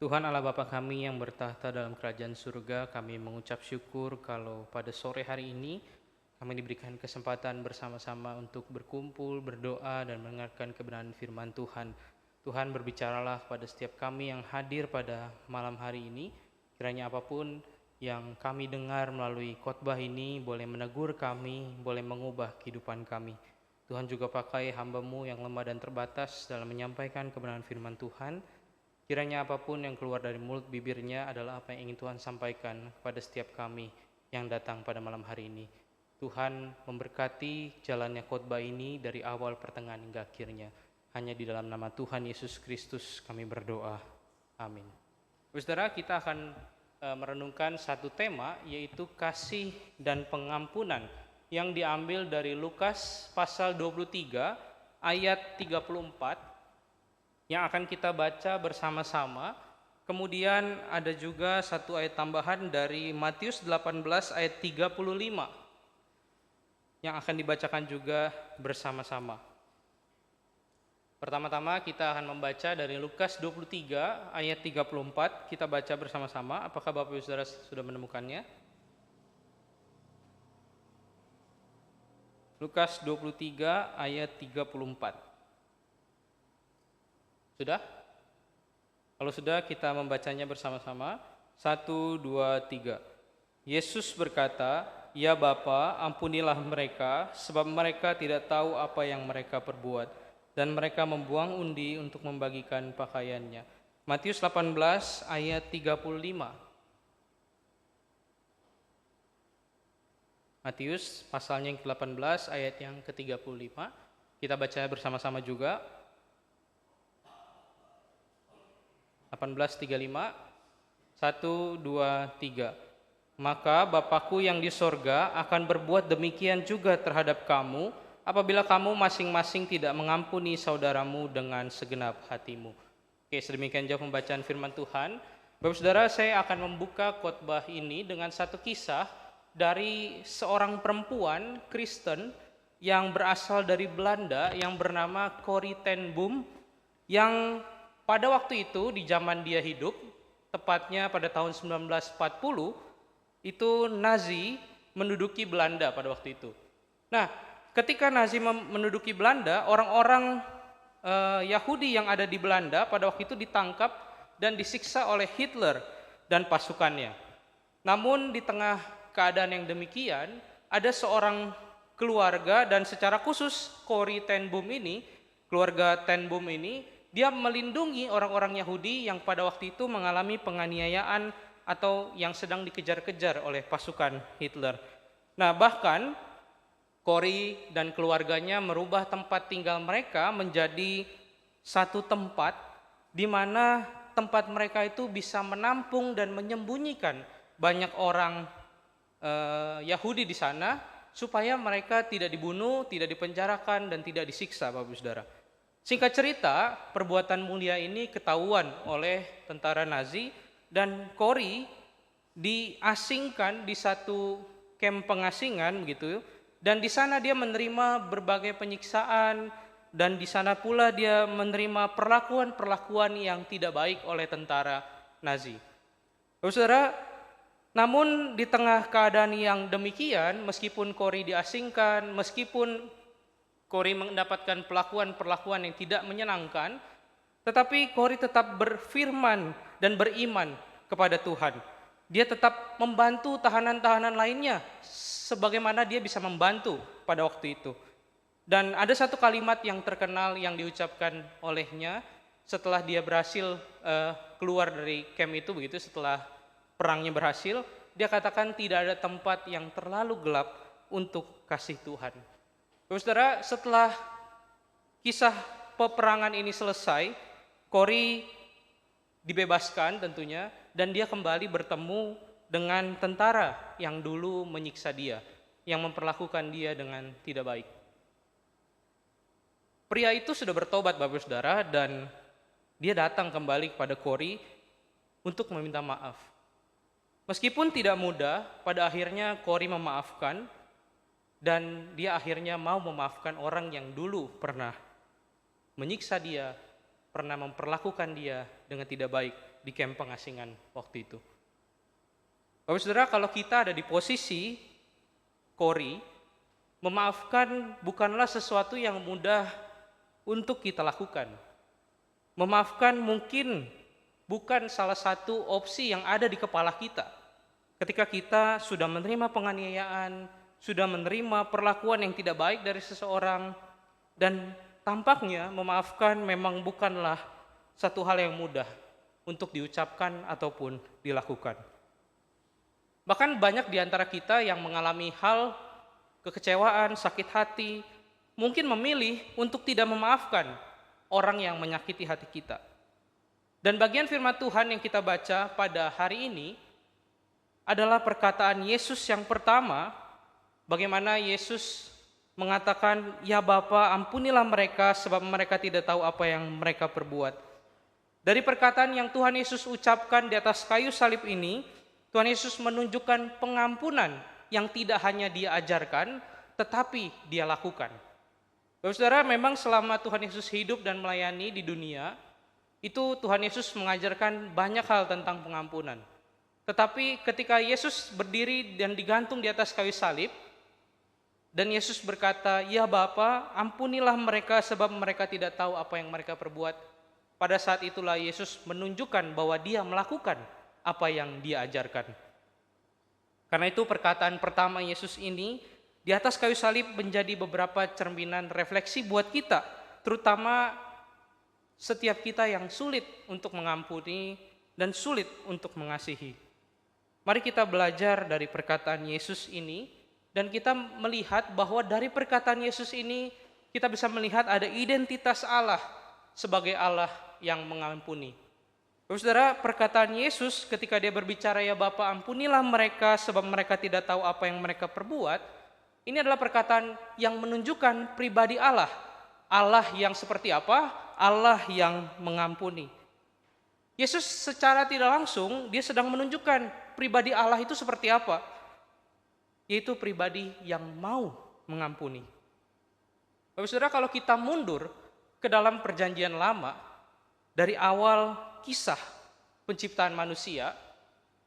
Tuhan Allah Bapa kami yang bertahta dalam kerajaan surga, kami mengucap syukur kalau pada sore hari ini kami diberikan kesempatan bersama-sama untuk berkumpul, berdoa, dan mendengarkan kebenaran firman Tuhan. Tuhan berbicaralah pada setiap kami yang hadir pada malam hari ini. Kiranya apapun yang kami dengar melalui khotbah ini boleh menegur kami, boleh mengubah kehidupan kami. Tuhan juga pakai hamba-Mu yang lemah dan terbatas dalam menyampaikan kebenaran firman Tuhan. Kiranya apapun yang keluar dari mulut bibirnya adalah apa yang ingin Tuhan sampaikan kepada setiap kami yang datang pada malam hari ini. Tuhan memberkati jalannya khotbah ini dari awal, pertengahan, hingga akhirnya. Hanya di dalam nama Tuhan Yesus Kristus kami berdoa. Amin. Saudara, kita akan merenungkan satu tema, yaitu kasih dan pengampunan, yang diambil dari Lukas pasal 23 ayat 34 yang akan kita baca bersama-sama. Kemudian ada juga satu ayat tambahan dari Matius 18 ayat 35 yang akan dibacakan juga bersama-sama. Pertama-tama kita akan membaca dari Lukas 23 ayat 34. Kita baca bersama-sama. Apakah Bapak Ibu Saudara sudah menemukannya? Lukas 23 ayat 34. Sudah? Kalau sudah, kita membacanya bersama-sama. 1, 2, 3. Yesus berkata, "Ya Bapa, ampunilah mereka, sebab mereka tidak tahu apa yang mereka perbuat." Dan mereka membuang undi untuk membagikan pakaiannya. Matius 18 ayat 35. Matius pasalnya yang ke-18 ayat yang ke-35. Kita baca bersama-sama juga. 18:35. 1, 2, 3. Maka Bapakku yang di sorga akan berbuat demikian juga terhadap kamu, apabila kamu masing-masing tidak mengampuni saudaramu dengan segenap hatimu. Oke, sedemikian jauh pembacaan firman Tuhan. Bapak Saudara, saya akan membuka khotbah ini dengan satu kisah dari seorang perempuan Kristen yang berasal dari Belanda yang bernama Corrie ten Boom, yang pada waktu itu di zaman dia hidup, tepatnya pada tahun 1940, itu Nazi menduduki Belanda pada waktu itu. Nah, ketika Nazi menduduki Belanda, orang-orang Yahudi yang ada di Belanda pada waktu itu ditangkap dan disiksa oleh Hitler dan pasukannya. Namun di tengah keadaan yang demikian, ada seorang keluarga, dan secara khusus Corrie ten Boom ini, keluarga ten Boom ini, dia melindungi orang-orang Yahudi yang pada waktu itu mengalami penganiayaan atau yang sedang dikejar-kejar oleh pasukan Hitler. Nah, bahkan Corrie dan keluarganya merubah tempat tinggal mereka menjadi satu tempat di mana tempat mereka itu bisa menampung dan menyembunyikan banyak orang Yahudi di sana, supaya mereka tidak dibunuh, tidak dipenjarakan, dan tidak disiksa, Bapak Saudara. Singkat cerita, perbuatan mulia ini ketahuan oleh tentara Nazi, dan Corrie diasingkan di satu kamp pengasingan begitu, dan di sana dia menerima berbagai penyiksaan, dan di sana pula dia menerima perlakuan-perlakuan yang tidak baik oleh tentara Nazi. Saudara, namun di tengah keadaan yang demikian, meskipun Corrie diasingkan, meskipun Corrie mendapatkan perlakuan-perlakuan yang tidak menyenangkan, tetapi Corrie tetap berfirman dan beriman kepada Tuhan. Dia tetap membantu tahanan-tahanan lainnya sebagaimana dia bisa membantu pada waktu itu. Dan ada satu kalimat yang terkenal yang diucapkan olehnya setelah dia berhasil keluar dari camp itu begitu, setelah perangnya berhasil, dia katakan, "Tidak ada tempat yang terlalu gelap untuk kasih Tuhan." Saudara, setelah kisah peperangan ini selesai, Corrie dibebaskan tentunya, dan dia kembali bertemu dengan tentara yang dulu menyiksa dia, yang memperlakukan dia dengan tidak baik. Pria itu sudah bertobat, Bapak Saudara, dan dia datang kembali kepada Corrie untuk meminta maaf. Meskipun tidak mudah, pada akhirnya Corrie memaafkan, dan dia akhirnya mau memaafkan orang yang dulu pernah menyiksa dia, pernah memperlakukan dia dengan tidak baik di kamp pengasingan waktu itu. Bapak Saudara, kalau kita ada di posisi Kori, memaafkan bukanlah sesuatu yang mudah untuk kita lakukan. Memaafkan mungkin bukan salah satu opsi yang ada di kepala kita. Ketika kita sudah menerima penganiayaan, sudah menerima perlakuan yang tidak baik dari seseorang, dan tampaknya memaafkan memang bukanlah satu hal yang mudah untuk diucapkan ataupun dilakukan. Bahkan banyak di antara kita yang mengalami hal kekecewaan, sakit hati, mungkin memilih untuk tidak memaafkan orang yang menyakiti hati kita. Dan bagian firman Tuhan yang kita baca pada hari ini adalah perkataan Yesus yang pertama, bagaimana Yesus mengatakan, "Ya Bapa, ampunilah mereka sebab mereka tidak tahu apa yang mereka perbuat." Dari perkataan yang Tuhan Yesus ucapkan di atas kayu salib ini, Tuhan Yesus menunjukkan pengampunan yang tidak hanya Dia ajarkan, tetapi Dia lakukan. Bapak Saudara, memang selama Tuhan Yesus hidup dan melayani di dunia, itu Tuhan Yesus mengajarkan banyak hal tentang pengampunan. Tetapi ketika Yesus berdiri dan digantung di atas kayu salib, dan Yesus berkata, "Ya Bapa, ampunilah mereka sebab mereka tidak tahu apa yang mereka perbuat." Pada saat itulah Yesus menunjukkan bahwa Dia melakukan apa yang Dia ajarkan. Karena itu perkataan pertama Yesus ini di atas kayu salib menjadi beberapa cerminan refleksi buat kita, terutama setiap kita yang sulit untuk mengampuni dan sulit untuk mengasihi. Mari kita belajar dari perkataan Yesus ini, dan kita melihat bahwa dari perkataan Yesus ini kita bisa melihat ada identitas Allah sebagai Allah yang mengampuni. Saudara, perkataan Yesus ketika Dia berbicara, "Ya Bapa, ampunilah mereka sebab mereka tidak tahu apa yang mereka perbuat," ini adalah perkataan yang menunjukkan pribadi Allah. Allah yang seperti apa? Allah yang mengampuni. Yesus secara tidak langsung Dia sedang menunjukkan pribadi Allah itu seperti apa, yaitu pribadi yang mau mengampuni. Bapak Saudara, kalau kita mundur ke dalam perjanjian lama, dari awal kisah penciptaan manusia,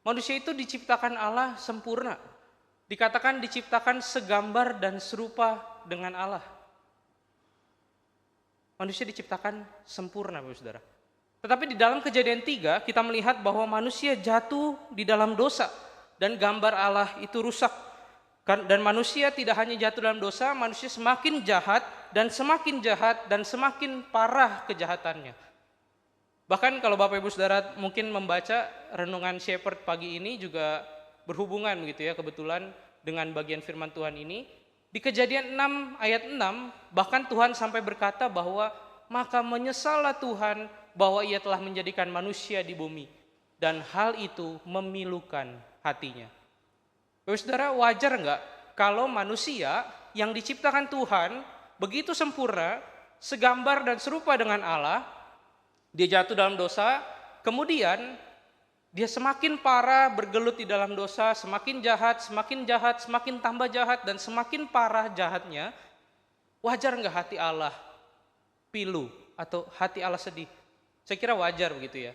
manusia itu diciptakan Allah sempurna. Dikatakan diciptakan segambar dan serupa dengan Allah. Manusia diciptakan sempurna, Bapak Saudara. Tetapi di dalam Kejadian 3 kita melihat bahwa manusia jatuh di dalam dosa dan gambar Allah itu rusak. Dan manusia tidak hanya jatuh dalam dosa, manusia semakin jahat dan semakin parah kejahatannya. Bahkan kalau Bapak Ibu Saudara mungkin membaca renungan Shepherd pagi ini juga berhubungan gitu ya, kebetulan dengan bagian firman Tuhan ini. Di Kejadian 6 ayat 6 bahkan Tuhan sampai berkata bahwa maka menyesallah Tuhan bahwa Ia telah menjadikan manusia di bumi, dan hal itu memilukan hatinya. Bapak Saudara, wajar enggak kalau manusia yang diciptakan Tuhan begitu sempurna, segambar dan serupa dengan Allah, dia jatuh dalam dosa, kemudian dia semakin parah bergelut di dalam dosa, semakin jahat, semakin tambah jahat, dan semakin parah jahatnya. Wajar enggak hati Allah pilu atau hati Allah sedih? Saya kira wajar begitu ya.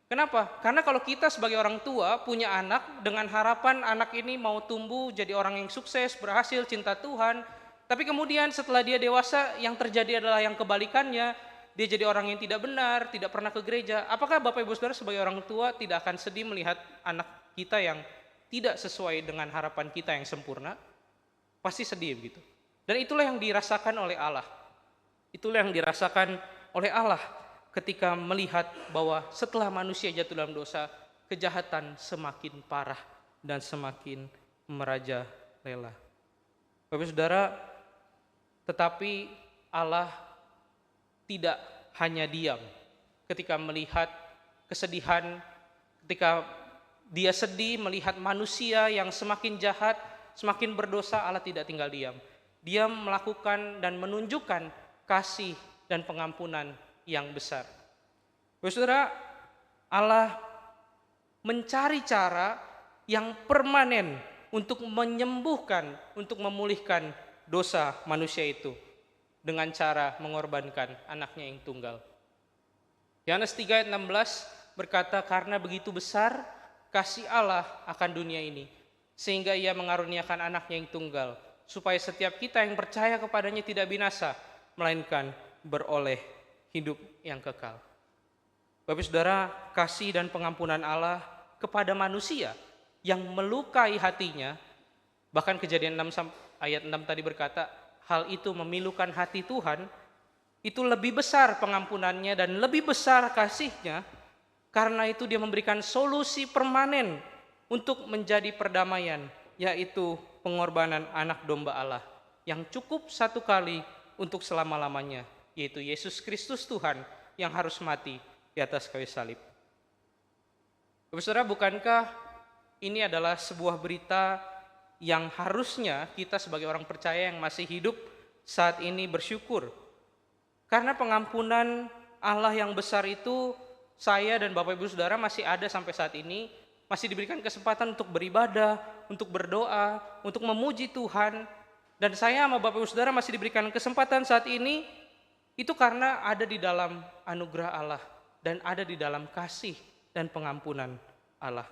Kenapa? Karena kalau kita sebagai orang tua punya anak dengan harapan anak ini mau tumbuh jadi orang yang sukses, berhasil, cinta Tuhan, tapi kemudian setelah dia dewasa yang terjadi adalah yang kebalikannya, dia jadi orang yang tidak benar, tidak pernah ke gereja. Apakah Bapak Ibu Saudara sebagai orang tua tidak akan sedih melihat anak kita yang tidak sesuai dengan harapan kita yang sempurna? Pasti sedih begitu. Dan itulah yang dirasakan oleh Allah. Itulah yang dirasakan oleh Allah ketika melihat bahwa setelah manusia jatuh dalam dosa, kejahatan semakin parah dan semakin merajalela. Bapak Saudara, tetapi Allah tidak hanya diam ketika melihat kesedihan, ketika Dia sedih melihat manusia yang semakin jahat, semakin berdosa. Allah tidak tinggal diam. Dia melakukan dan menunjukkan kasih dan pengampunan yang besar. Saudara, Allah mencari cara yang permanen untuk menyembuhkan, untuk memulihkan dosa manusia itu dengan cara mengorbankan anaknya yang tunggal. Yohanes 3 ayat 16 berkata, karena begitu besar kasih Allah akan dunia ini, sehingga ia mengaruniakan anaknya yang tunggal, supaya setiap kita yang percaya kepadanya tidak binasa, melainkan beroleh hidup yang kekal. Bapak Saudara, kasih dan pengampunan Allah kepada manusia yang melukai hatinya, bahkan Kejadian 6 ayat 6 tadi berkata, hal itu memilukan hati Tuhan, itu lebih besar pengampunannya dan lebih besar kasihnya, karena itu dia memberikan solusi permanen untuk menjadi perdamaian, yaitu pengorbanan anak domba Allah yang cukup satu kali untuk selama-lamanya, yaitu Yesus Kristus Tuhan yang harus mati di atas kayu salib. Bapak Saudara, bukankah ini adalah sebuah berita yang harusnya kita sebagai orang percaya yang masih hidup saat ini bersyukur? Karena pengampunan Allah yang besar itu, saya dan Bapak Ibu Saudara masih ada sampai saat ini, masih diberikan kesempatan untuk beribadah, untuk berdoa, untuk memuji Tuhan. Dan saya sama Bapak Ibu Saudara masih diberikan kesempatan saat ini, itu karena ada di dalam anugerah Allah dan ada di dalam kasih dan pengampunan Allah.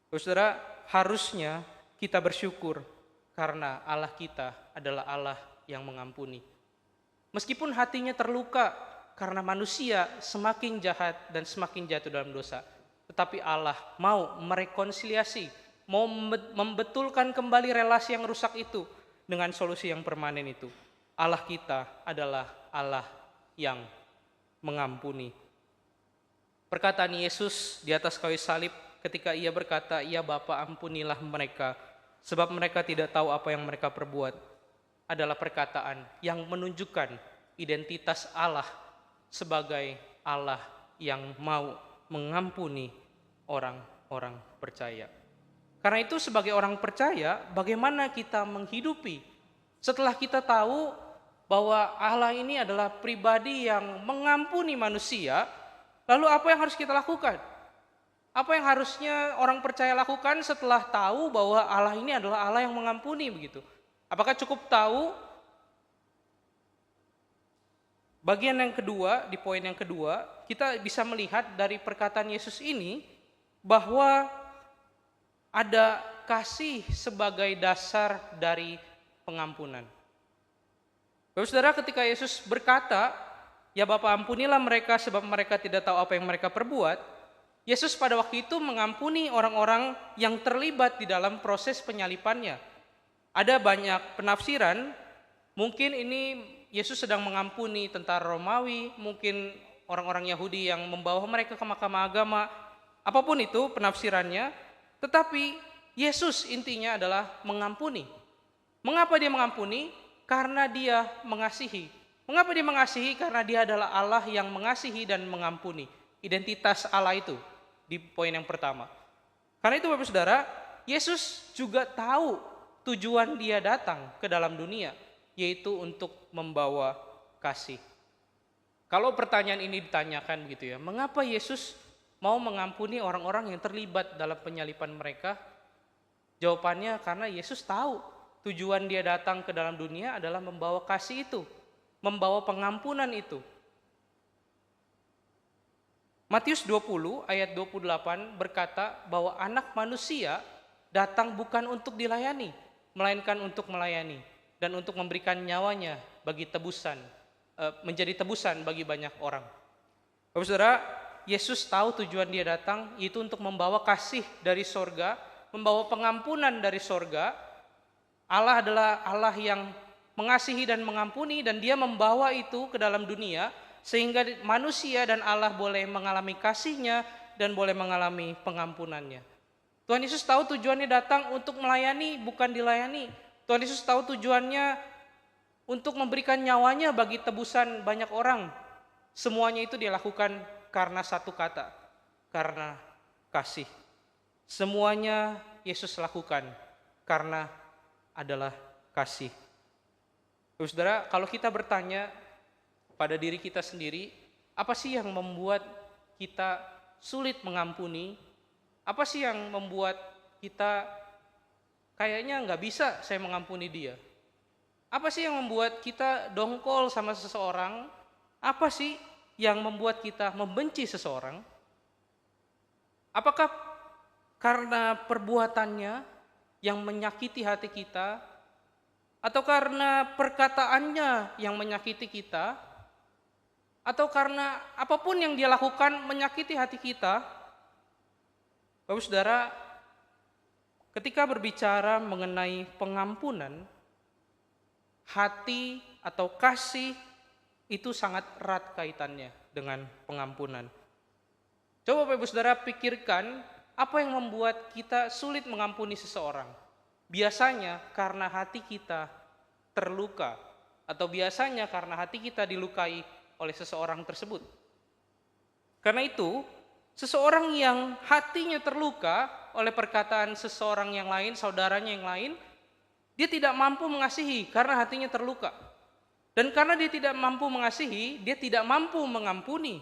Bapak Saudara, harusnya kita bersyukur karena Allah kita adalah Allah yang mengampuni. Meskipun hatinya terluka karena manusia semakin jahat dan semakin jatuh dalam dosa, tetapi Allah mau merekonsiliasi, mau membetulkan kembali relasi yang rusak itu dengan solusi yang permanen itu. Allah kita adalah Allah yang mengampuni. Perkataan Yesus di atas kayu salib ketika ia berkata, "Ya Bapa, ampunilah mereka, sebab mereka tidak tahu apa yang mereka perbuat," adalah perkataan yang menunjukkan identitas Allah sebagai Allah yang mau mengampuni orang-orang percaya. Karena itu sebagai orang percaya, bagaimana kita menghidupi setelah kita tahu bahwa Allah ini adalah pribadi yang mengampuni manusia, lalu apa yang harus kita lakukan? Apa yang harusnya orang percaya lakukan setelah tahu bahwa Allah ini adalah Allah yang mengampuni begitu? Apakah cukup tahu? Bagian yang kedua, di poin yang kedua, kita bisa melihat dari perkataan Yesus ini bahwa ada kasih sebagai dasar dari pengampunan. Bapak Saudara, ketika Yesus berkata, "Ya Bapa, ampunilah mereka sebab mereka tidak tahu apa yang mereka perbuat," Yesus pada waktu itu mengampuni orang-orang yang terlibat di dalam proses penyalipannya. Ada banyak penafsiran, mungkin ini Yesus sedang mengampuni tentara Romawi, mungkin orang-orang Yahudi yang membawa mereka ke mahkamah agama, apapun itu penafsirannya, tetapi Yesus intinya adalah mengampuni. Mengapa dia mengampuni? Karena dia mengasihi. Mengapa dia mengasihi? Karena dia adalah Allah yang mengasihi dan mengampuni. Identitas Allah itu di poin yang pertama. Karena itu Bapak Saudara, Yesus juga tahu tujuan dia datang ke dalam dunia, yaitu untuk membawa kasih. Kalau pertanyaan ini ditanyakan begitu ya, mengapa Yesus mau mengampuni orang-orang yang terlibat dalam penyalipan mereka? Jawabannya karena Yesus tahu tujuan dia datang ke dalam dunia adalah membawa kasih itu, membawa pengampunan itu. Matius 20 ayat 28 berkata bahwa anak manusia datang bukan untuk dilayani, melainkan untuk melayani dan untuk memberikan nyawanya bagi tebusan, menjadi tebusan bagi banyak orang. Bapak Saudara, Yesus tahu tujuan dia datang itu untuk membawa kasih dari sorga, membawa pengampunan dari sorga. Allah adalah Allah yang mengasihi dan mengampuni, dan dia membawa itu ke dalam dunia sehingga manusia dan Allah boleh mengalami kasihnya dan boleh mengalami pengampunannya. Tuhan Yesus tahu tujuannya datang untuk melayani, bukan dilayani. Tuhan Yesus tahu tujuannya untuk memberikan nyawanya bagi tebusan banyak orang. Semuanya itu dia lakukan karena satu kata, karena kasih. Semuanya Yesus lakukan karena adalah kasih. Saudara, kalau kita bertanya pada diri kita sendiri, apa sih yang membuat kita sulit mengampuni? Apa sih yang membuat kita kayaknya nggak bisa saya mengampuni dia? Apa sih yang membuat kita dongkol sama seseorang? Apa sih? yang membuat kita membenci seseorang? Apakah karena perbuatannya yang menyakiti hati kita, atau karena perkataannya yang menyakiti kita, atau karena apapun yang dia lakukan menyakiti hati kita? Bapak Saudara, ketika berbicara mengenai pengampunan, hati atau kasih itu sangat erat kaitannya dengan pengampunan. Coba Bapak Saudara pikirkan, apa yang membuat kita sulit mengampuni seseorang? Biasanya karena hati kita terluka, atau biasanya karena hati kita dilukai oleh seseorang tersebut. Karena itu, seseorang yang hatinya terluka oleh perkataan seseorang yang lain, saudaranya yang lain, dia tidak mampu mengasihi karena hatinya terluka. Dan karena dia tidak mampu mengasihi, dia tidak mampu mengampuni.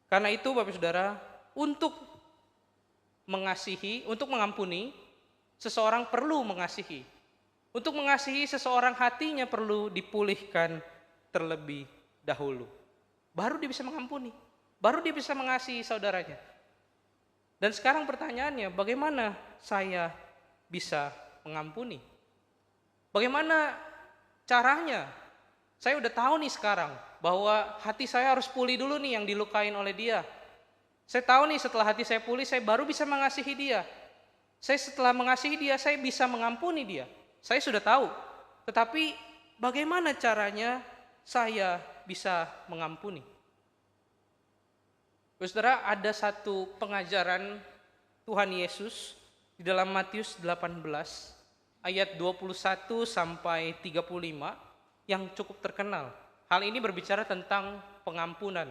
Karena itu Bapak Saudara, untuk mengasihi, untuk mengampuni, seseorang perlu mengasihi. Untuk mengasihi seseorang, hatinya perlu dipulihkan terlebih dahulu. Baru dia bisa mengampuni, baru dia bisa mengasihi saudaranya. Dan sekarang pertanyaannya, bagaimana saya bisa mengampuni? Bagaimana caranya? Saya udah tahu nih sekarang bahwa hati saya harus pulih dulu nih yang dilukain oleh dia. Saya tahu nih setelah hati saya pulih, saya baru bisa mengasihi dia. Saya setelah mengasihi dia, saya bisa mengampuni dia. Saya sudah tahu. Tetapi bagaimana caranya saya bisa mengampuni? Saudara, ada satu pengajaran Tuhan Yesus di dalam Matius 18 ayat 21 sampai 35 yang cukup terkenal. Hal ini berbicara tentang pengampunan.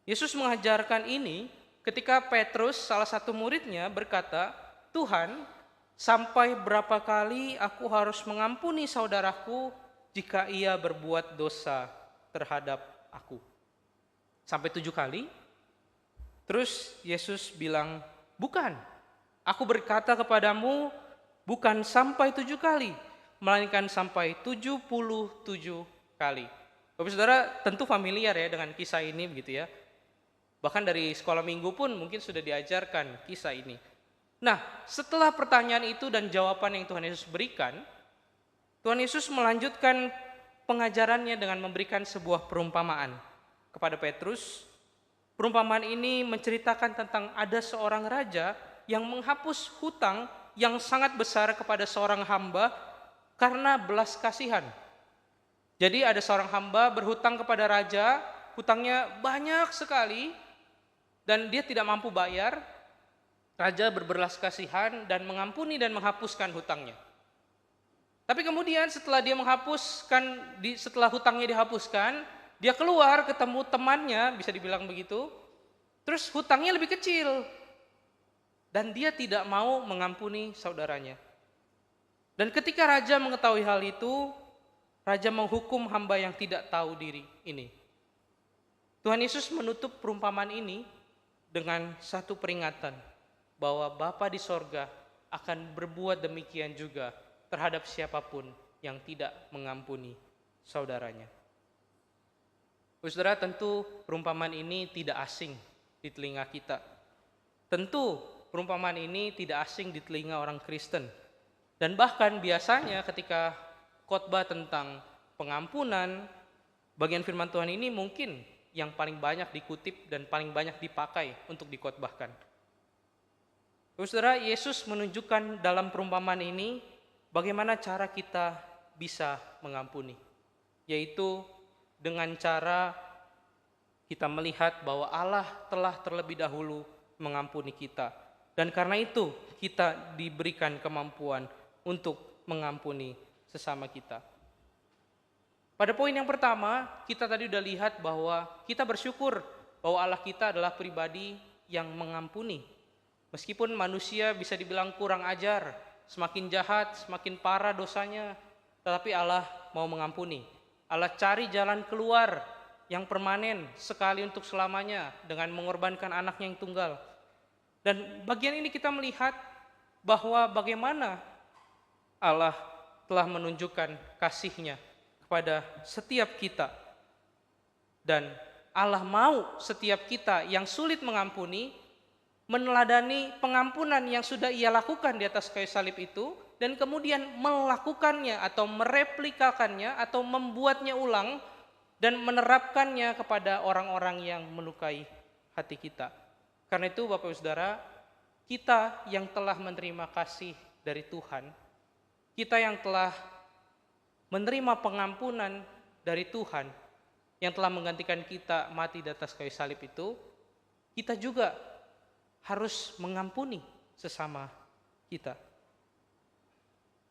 Yesus mengajarkan ini ketika Petrus, salah satu muridnya, berkata, "Tuhan, sampai berapa kali aku harus mengampuni saudaraku jika ia berbuat dosa terhadap aku? Sampai 7 kali?" Terus Yesus bilang, "Bukan, aku berkata kepadamu, bukan sampai 7 kali, melainkan sampai 77 kali." Bapak Saudara tentu familiar ya dengan kisah ini begitu ya. Bahkan dari sekolah minggu pun mungkin sudah diajarkan kisah ini. Nah, setelah pertanyaan itu dan jawaban yang Tuhan Yesus berikan, Tuhan Yesus melanjutkan pengajarannya dengan memberikan sebuah perumpamaan kepada Petrus. Perumpamaan ini menceritakan tentang ada seorang raja yang menghapus hutang yang sangat besar kepada seorang hamba karena belas kasihan. Jadi ada seorang hamba berhutang kepada raja, hutangnya banyak sekali dan dia tidak mampu bayar. Raja berbelas kasihan dan mengampuni dan menghapuskan hutangnya. Tapi kemudian setelah dia menghapuskan, setelah hutangnya dihapuskan, dia keluar ketemu temannya, bisa dibilang begitu. Terus hutangnya lebih kecil. Dan dia tidak mau mengampuni saudaranya. Dan ketika raja mengetahui hal itu, raja menghukum hamba yang tidak tahu diri ini. Tuhan Yesus menutup perumpamaan ini dengan satu peringatan bahwa Bapa di sorga akan berbuat demikian juga terhadap siapapun yang tidak mengampuni saudaranya. Saudara, tentu perumpamaan ini tidak asing di telinga kita. Tentu perumpamaan ini tidak asing di telinga orang Kristen. Dan bahkan biasanya ketika khotbah tentang pengampunan, bagian firman Tuhan ini mungkin yang paling banyak dikutip dan paling banyak dipakai untuk dikhotbahkan. Saudara, Yesus menunjukkan dalam perumpamaan ini bagaimana cara kita bisa mengampuni, yaitu dengan cara kita melihat bahwa Allah telah terlebih dahulu mengampuni kita. Dan karena itu kita diberikan kemampuan untuk mengampuni sesama kita. Pada poin yang pertama, kita tadi sudah lihat bahwa kita bersyukur bahwa Allah kita adalah pribadi yang mengampuni. Meskipun manusia bisa dibilang kurang ajar, semakin jahat, semakin parah dosanya, tetapi Allah mau mengampuni. Allah cari jalan keluar yang permanen sekali untuk selamanya dengan mengorbankan anaknya yang tunggal. Dan bagian ini kita melihat bahwa bagaimana Allah telah menunjukkan kasih-Nya kepada setiap kita. Dan Allah mau setiap kita yang sulit mengampuni meneladani pengampunan yang sudah ia lakukan di atas kayu salib itu, dan kemudian melakukannya atau mereplikakannya atau membuatnya ulang dan menerapkannya kepada orang-orang yang melukai hati kita. Karena itu Bapak Ibu Saudara, kita yang telah menerima kasih dari Tuhan, kita yang telah menerima pengampunan dari Tuhan, yang telah menggantikan kita mati di atas kayu salib itu, kita juga harus mengampuni sesama kita.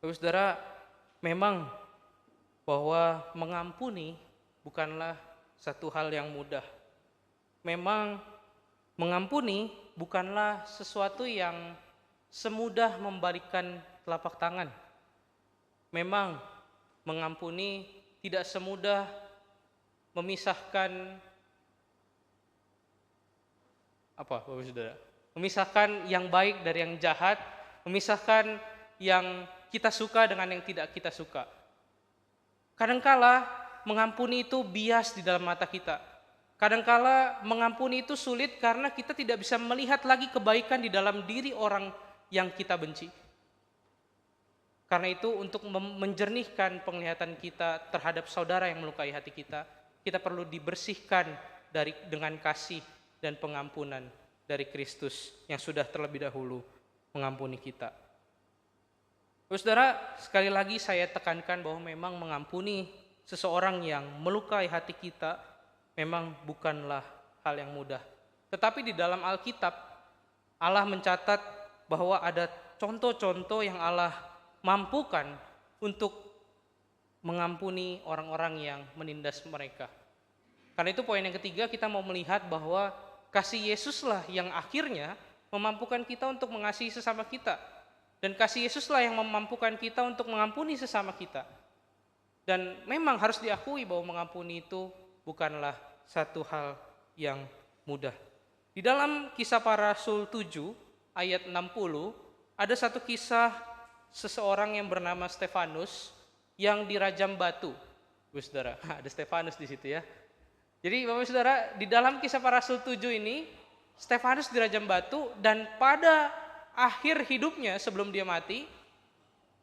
Bapak Saudara, memang bahwa mengampuni bukanlah satu hal yang mudah. Memang mengampuni bukanlah sesuatu yang semudah membalikkan telapak tangan. Memang mengampuni tidak semudah memisahkan Bapak Saudara? Memisahkan yang baik dari yang jahat, memisahkan yang kita suka dengan yang tidak kita suka. Kadangkala mengampuni itu bias di dalam mata kita. Kadangkala mengampuni itu sulit karena kita tidak bisa melihat lagi kebaikan di dalam diri orang yang kita benci. Karena itu untuk menjernihkan penglihatan kita terhadap saudara yang melukai hati kita perlu dibersihkan dengan kasih dan pengampunan dari Kristus yang sudah terlebih dahulu mengampuni kita. Saudara, sekali lagi saya tekankan bahwa memang mengampuni seseorang yang melukai hati kita memang bukanlah hal yang mudah. Tetapi di dalam Alkitab, Allah mencatat bahwa ada contoh-contoh yang Allah mampukan untuk mengampuni orang-orang yang menindas mereka. Karena itu poin yang ketiga, kita mau melihat bahwa kasih Yesuslah yang akhirnya memampukan kita untuk mengasihi sesama kita. Dan kasih Yesuslah yang memampukan kita untuk mengampuni sesama kita. Dan memang harus diakui bahwa mengampuni itu bukanlah satu hal yang mudah. Di dalam Kisah Para Rasul 7 ayat 60 ada satu kisah seseorang yang bernama Stefanus yang dirajam batu. Saudara, ada Stefanus di situ ya. Jadi Bapak Saudara, di dalam Kisah Para Rasul 7 ini Stefanus dirajam batu, dan pada akhir hidupnya sebelum dia mati,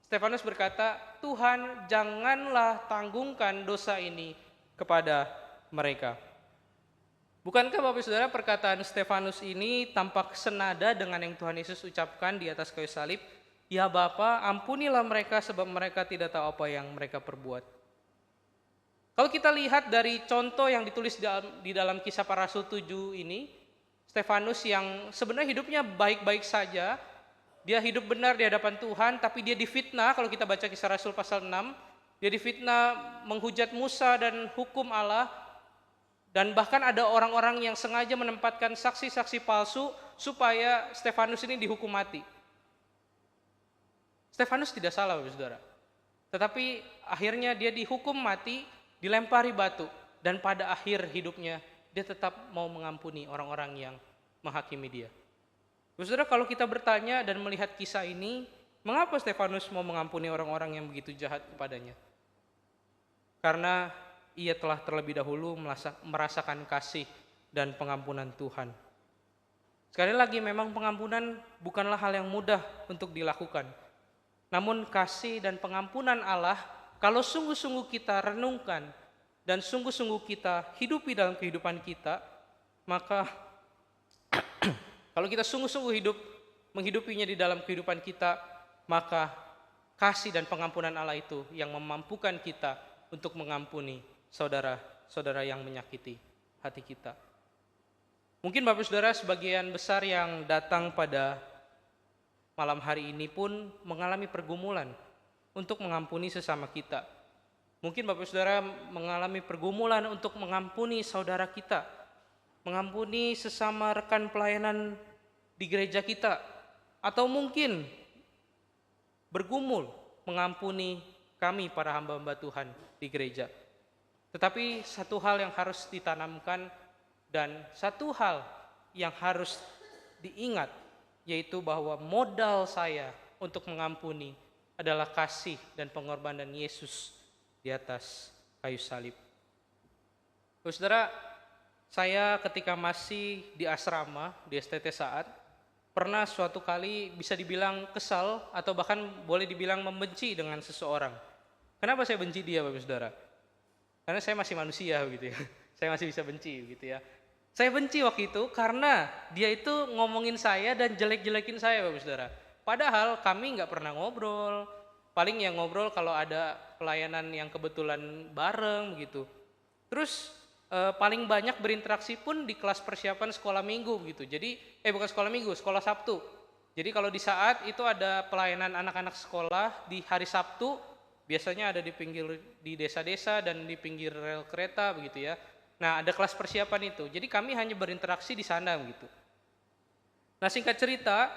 Stefanus berkata, "Tuhan, janganlah tanggungkan dosa ini kepada mereka." Bukankah Bapak Saudara perkataan Stefanus ini tampak senada dengan yang Tuhan Yesus ucapkan di atas kayu salib? "Ya Bapa, ampunilah mereka sebab mereka tidak tahu apa yang mereka perbuat." Kalau kita lihat dari contoh yang ditulis di dalam Kisah Para Rasul 7 ini, Stefanus yang sebenarnya hidupnya baik-baik saja, dia hidup benar di hadapan Tuhan, tapi dia difitnah. Kalau kita baca Kisah Rasul pasal 6, dia difitnah menghujat Musa dan hukum Allah, dan bahkan ada orang-orang yang sengaja menempatkan saksi-saksi palsu supaya Stefanus ini dihukum mati. Stefanus tidak salah, Saudara. Tetapi akhirnya dia dihukum mati, dilempari batu, dan pada akhir hidupnya dia tetap mau mengampuni orang-orang yang menghakimi dia. Saudara, kalau kita bertanya dan melihat kisah ini, mengapa Stefanus mau mengampuni orang-orang yang begitu jahat kepadanya? Karena ia telah terlebih dahulu merasakan kasih dan pengampunan Tuhan. Sekali lagi, memang pengampunan bukanlah hal yang mudah untuk dilakukan. Namun kasih dan pengampunan Allah, kalau sungguh-sungguh kita renungkan dan sungguh-sungguh kita hidupi dalam kehidupan kita, maka kalau kita sungguh-sungguh menghidupinya di dalam kehidupan kita, maka kasih dan pengampunan Allah itu yang memampukan kita untuk mengampuni saudara-saudara yang menyakiti hati kita. Mungkin Bapak Saudara sebagian besar yang datang pada malam hari ini pun mengalami pergumulan untuk mengampuni sesama kita. Mungkin Bapak Saudara mengalami pergumulan untuk mengampuni saudara kita, mengampuni sesama rekan pelayanan di gereja kita, atau mungkin bergumul mengampuni kami para hamba-hamba Tuhan di gereja. Tetapi satu hal yang harus ditanamkan dan satu hal yang harus diingat, yaitu bahwa modal saya untuk mengampuni adalah kasih dan pengorbanan Yesus di atas kayu salib. Saudara, saya ketika masih di asrama di STT Saat, pernah suatu kali bisa dibilang kesal atau bahkan boleh dibilang membenci dengan seseorang. Kenapa saya benci dia, Bapak Saudara? Karena saya masih manusia gitu ya. Saya masih bisa benci gitu ya. Saya benci waktu itu karena dia itu ngomongin saya dan jelek-jelekin saya, Bapak Saudara. Padahal kami nggak pernah ngobrol. Paling yang ngobrol kalau ada pelayanan yang kebetulan bareng gitu. Terus paling banyak berinteraksi pun di kelas persiapan sekolah minggu gitu. Jadi bukan sekolah minggu, sekolah Sabtu. Jadi kalau di saat itu ada pelayanan anak-anak sekolah di hari Sabtu, biasanya ada di pinggir di desa-desa dan di pinggir rel kereta begitu ya. Nah, ada kelas persiapan itu. Jadi kami hanya berinteraksi di sana begitu. Nah, singkat cerita,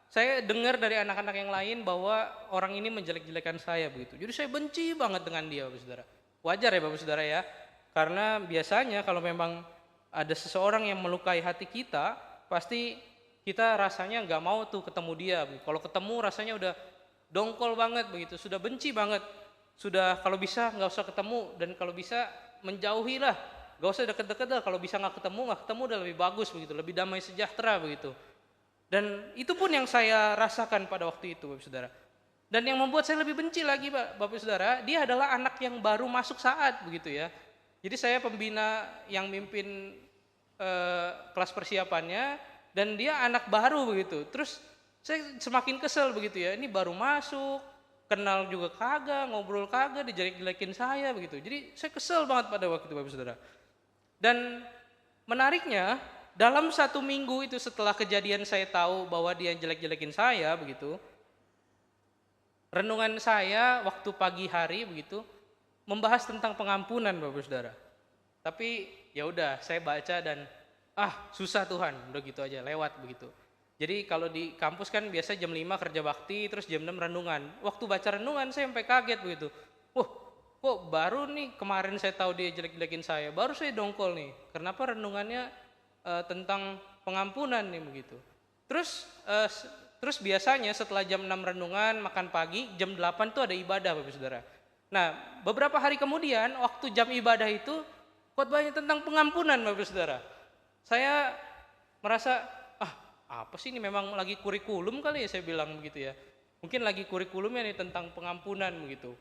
saya dengar dari anak-anak yang lain bahwa orang ini menjelek-jelekan saya begitu. Jadi saya benci banget dengan dia, Bapak Saudara. Wajar ya Bapak Saudara ya. Karena biasanya kalau memang ada seseorang yang melukai hati kita, pasti kita rasanya nggak mau tuh ketemu dia. Kalau ketemu rasanya udah dongkol banget begitu, sudah benci banget. Sudah kalau bisa nggak usah ketemu dan kalau bisa menjauhi lah. Nggak usah deket-deket lah, kalau bisa nggak ketemu udah lebih bagus begitu, lebih damai sejahtera begitu. Dan itu pun yang saya rasakan pada waktu itu, Bapak Saudara. Dan yang membuat saya lebih benci lagi, Bapak Saudara, dia adalah anak yang baru masuk saat begitu ya. Jadi saya pembina yang mimpin kelas persiapannya dan dia anak baru begitu. Terus saya semakin kesel begitu ya. Ini baru masuk, kenal juga kagak, ngobrol kagak, dijelek-jelekin saya begitu. Jadi saya kesel banget pada waktu itu, Bapak Saudara. Dan menariknya, dalam 1 minggu itu setelah kejadian saya tahu bahwa dia jelek-jelekin saya begitu, renungan saya waktu pagi hari begitu membahas tentang pengampunan, Bapak Saudara. Tapi ya udah, saya baca dan susah Tuhan, udah gitu aja lewat begitu. Jadi kalau di kampus kan biasa jam 5 kerja bakti, terus jam 6 renungan. Waktu baca renungan saya sampai kaget begitu. Wah, kok baru nih kemarin saya tahu dia jelek-jelekin saya, baru saya dongkol nih. Kenapa renungannya tentang pengampunan nih begitu. Terus biasanya setelah jam 6 renungan, makan pagi, jam 8 tuh ada ibadah, Bapak Saudara. Nah, beberapa hari kemudian waktu jam ibadah itu khotbahnya tentang pengampunan, Bapak Saudara. Saya merasa apa sih ini, memang lagi kurikulum kali ya, saya bilang begitu ya. Mungkin lagi kurikulumnya nih tentang pengampunan begitu.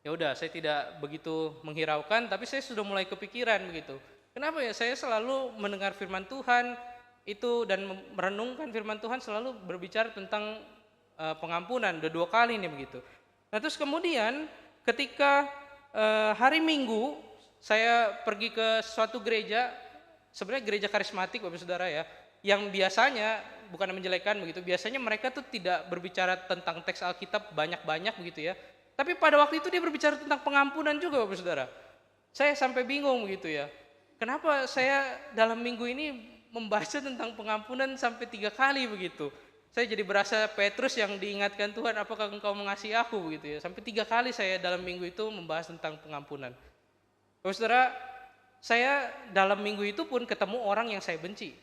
Ya udah, saya tidak begitu menghiraukan, tapi saya sudah mulai kepikiran begitu. Kenapa ya saya selalu mendengar firman Tuhan itu dan merenungkan firman Tuhan selalu berbicara tentang pengampunan, udah 2 kali nih begitu. Nah terus kemudian ketika hari Minggu saya pergi ke suatu gereja, sebenarnya gereja karismatik Bapak Saudara ya, yang biasanya bukan menjelekkan begitu, biasanya mereka tuh tidak berbicara tentang teks Alkitab banyak-banyak begitu ya. Tapi pada waktu itu dia berbicara tentang pengampunan juga Bapak Saudara. Saya sampai bingung begitu ya. Kenapa saya dalam minggu ini membaca tentang pengampunan sampai 3 kali begitu. Saya jadi berasa Petrus yang diingatkan Tuhan, apakah engkau mengasihi aku begitu ya. Sampai 3 kali saya dalam minggu itu membahas tentang pengampunan. Bapak Saudara, saya dalam minggu itu pun ketemu orang yang saya benci.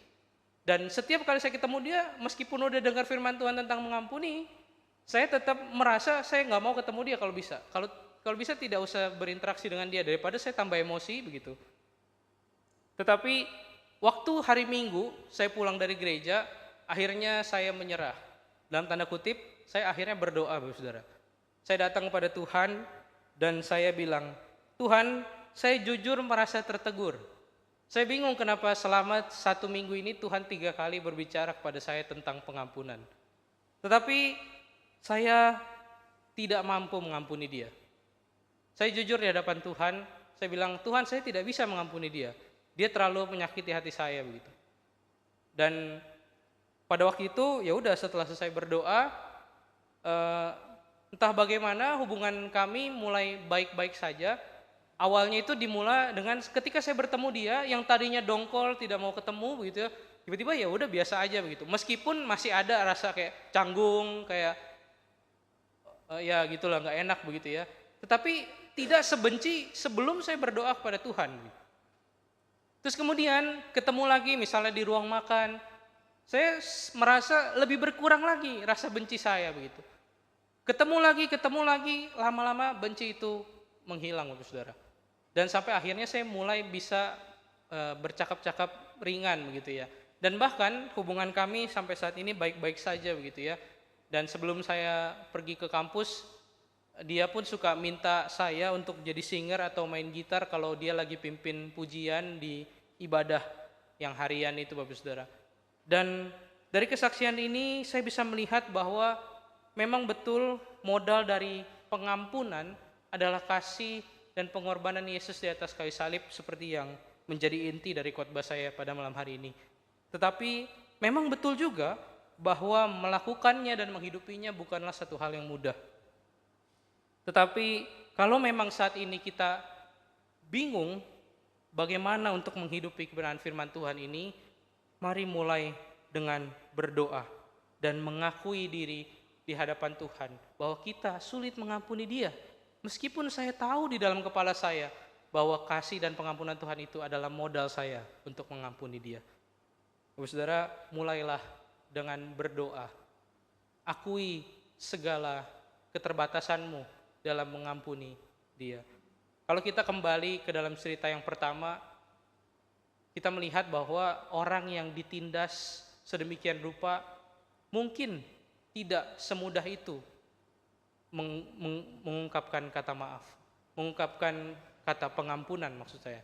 Dan setiap kali saya ketemu dia, meskipun udah dengar firman Tuhan tentang mengampuni, saya tetap merasa saya nggak mau ketemu dia kalau bisa. Kalau bisa tidak usah berinteraksi dengan dia, daripada saya tambah emosi begitu. Tetapi waktu hari Minggu saya pulang dari gereja, akhirnya saya menyerah. Dalam tanda kutip, saya akhirnya berdoa, Bapak Saudara. Saya datang kepada Tuhan dan saya bilang, Tuhan, saya jujur merasa tertegur. Saya bingung kenapa selama 1 minggu ini Tuhan 3 kali berbicara kepada saya tentang pengampunan. Tetapi saya tidak mampu mengampuni dia. Saya jujur di hadapan Tuhan, saya bilang, Tuhan, saya tidak bisa mengampuni dia. Dia terlalu menyakiti hati saya begitu. Dan pada waktu itu ya udah, setelah selesai berdoa, entah bagaimana hubungan kami mulai baik-baik saja. Awalnya itu dimulai dengan ketika saya bertemu dia yang tadinya dongkol tidak mau ketemu begitu ya, tiba-tiba ya udah biasa aja begitu. Meskipun masih ada rasa kayak canggung, kayak ya gitulah, nggak enak begitu ya. Tetapi tidak sebenci sebelum saya berdoa kepada Tuhan. Terus kemudian ketemu lagi misalnya di ruang makan, saya merasa lebih berkurang lagi rasa benci saya begitu. Ketemu lagi, lama-lama benci itu menghilang, Bapak Saudara. Dan sampai akhirnya saya mulai bisa bercakap-cakap ringan begitu ya. Dan bahkan hubungan kami sampai saat ini baik-baik saja begitu ya. Dan sebelum saya pergi ke kampus, dia pun suka minta saya untuk jadi singer atau main gitar kalau dia lagi pimpin pujian di ibadah yang harian itu, Bapak Saudara. Dan dari kesaksian ini saya bisa melihat bahwa memang betul modal dari pengampunan adalah kasih dan pengorbanan Yesus di atas kayu salib, seperti yang menjadi inti dari khotbah saya pada malam hari ini. Tetapi memang betul juga bahwa melakukannya dan menghidupinya bukanlah satu hal yang mudah. Tetapi kalau memang saat ini kita bingung bagaimana untuk menghidupi kebenaran firman Tuhan ini, mari mulai dengan berdoa dan mengakui diri di hadapan Tuhan bahwa kita sulit mengampuni dia. Meskipun saya tahu di dalam kepala saya bahwa kasih dan pengampunan Tuhan itu adalah modal saya untuk mengampuni dia. Bapak Saudara, mulailah dengan berdoa. Akui segala keterbatasanmu dalam mengampuni dia. Kalau kita kembali ke dalam cerita yang pertama, kita melihat bahwa orang yang ditindas sedemikian rupa mungkin tidak semudah itu mengungkapkan kata maaf, mengungkapkan kata pengampunan maksud saya.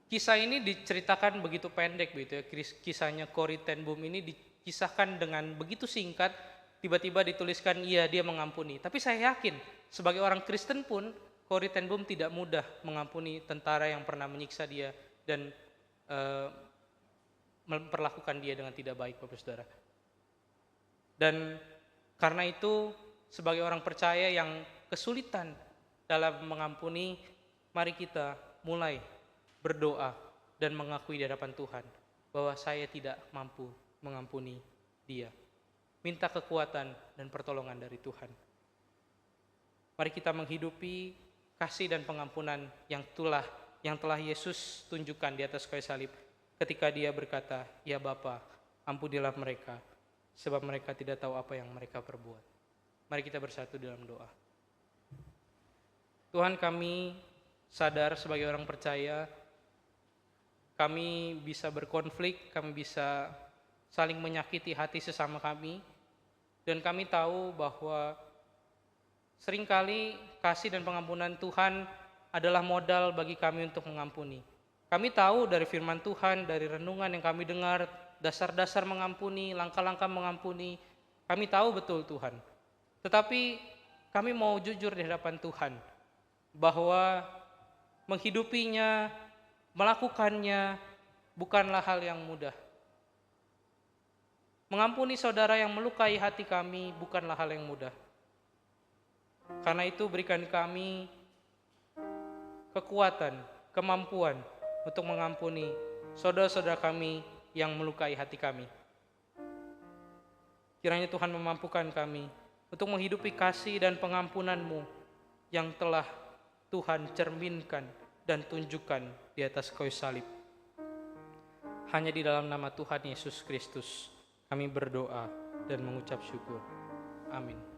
Kisah ini diceritakan begitu pendek begitu ya. Kisahnya Corrie ten Boom ini dikisahkan dengan begitu singkat, tiba-tiba dituliskan iya dia mengampuni. Tapi saya yakin sebagai orang Kristen pun Corrie ten Boom tidak mudah mengampuni tentara yang pernah menyiksa dia dan memperlakukan dia dengan tidak baik, Bapak Saudara. Dan karena itu sebagai orang percaya yang kesulitan dalam mengampuni, mari kita mulai berdoa dan mengakui di hadapan Tuhan bahwa saya tidak mampu mengampuni dia. Minta kekuatan dan pertolongan dari Tuhan. Mari kita menghidupi kasih dan pengampunan yang telah Yesus tunjukkan di atas kayu salib ketika dia berkata, "Ya Bapa, ampunilah mereka, sebab mereka tidak tahu apa yang mereka perbuat." Mari kita bersatu dalam doa. Tuhan, kami sadar sebagai orang percaya, kami bisa berkonflik, kami bisa saling menyakiti hati sesama kami, dan kami tahu bahwa seringkali kasih dan pengampunan Tuhan adalah modal bagi kami untuk mengampuni. Kami tahu dari firman Tuhan, dari renungan yang kami dengar, dasar-dasar mengampuni, langkah-langkah mengampuni, kami tahu betul Tuhan. Tetapi kami mau jujur di hadapan Tuhan, bahwa menghidupinya, melakukannya bukanlah hal yang mudah. Mengampuni saudara yang melukai hati kami bukanlah hal yang mudah. Karena itu berikan kami kekuatan, kemampuan untuk mengampuni saudara-saudara kami yang melukai hati kami. Kiranya Tuhan memampukan kami untuk menghidupi kasih dan pengampunan-Mu yang telah Tuhan cerminkan dan tunjukkan di atas kayu salib. Hanya di dalam nama Tuhan Yesus Kristus kami berdoa dan mengucap syukur. Amin.